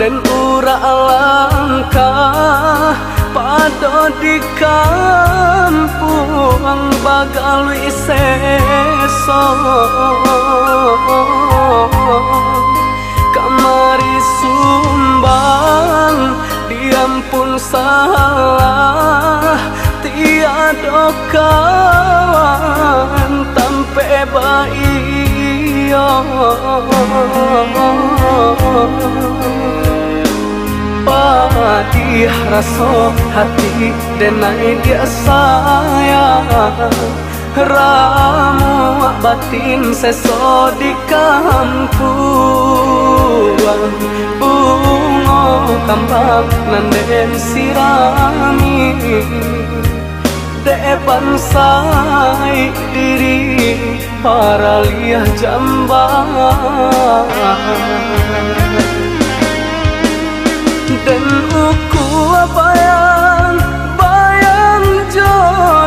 dan ura langkah pado di kampung bagalui seso kamari sumbang diampun salah tiada kawan tampe baio padih raso hati denai dia sayang ramu batin seso di kampuan bungo kambang nanden sirami depan sai diri para liah jambang dan uku bayang jo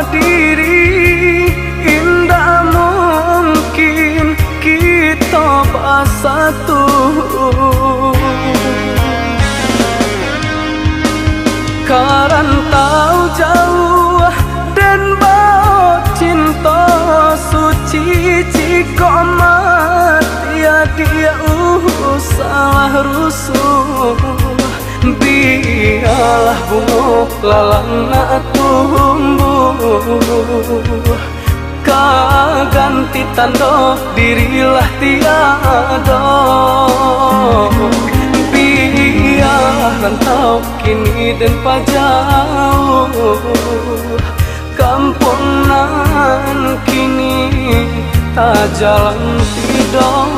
diri indah mungkin kita bersatu karantau jauh dan bau cinta suci jika mati dia salah rusuh biarlah bunga lalana tumbuh kaganti tanda dirilah tiada biar rantau kini dan pajauh kampung nan kini tak jalan tidak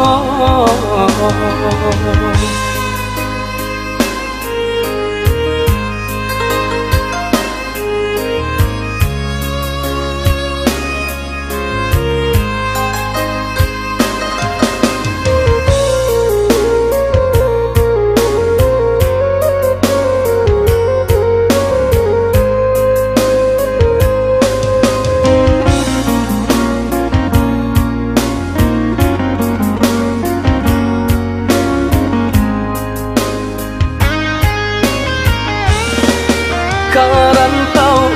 karantau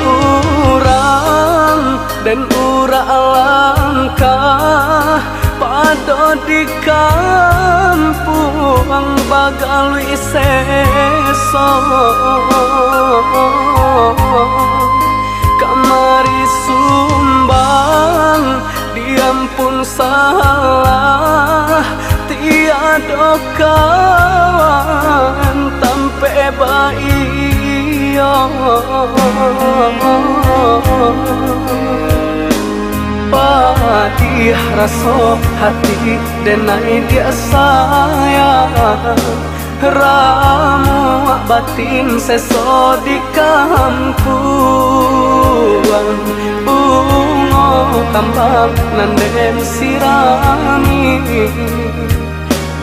urang dan ura langkah pado di kampung bagalui seso kamari sumbang diampun salah tiada kawan tampe baio padih raso hati denai dia sayang ramu batin seso di kampuan bungo kambang nanden sirami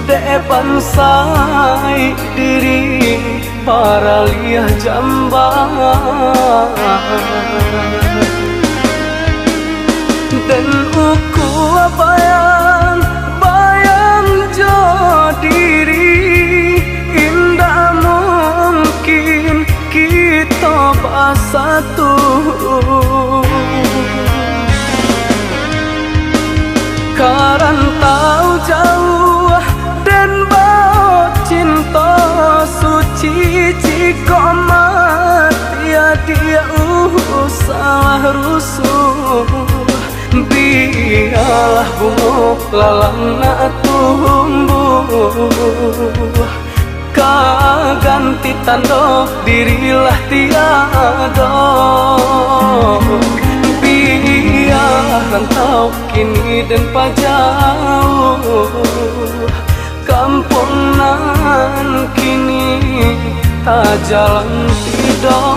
depan sai diri para liah jambang dan uku bayang jo diri indah mungkin kita bersatu karantau jauh dan bau cinta suci jika mati dia salah rusuh biarlah bunga lalana tumbuh kaganti tanda dirilah tiada biar rantau kini dan pajauh kampung nan kini tak jalan tidak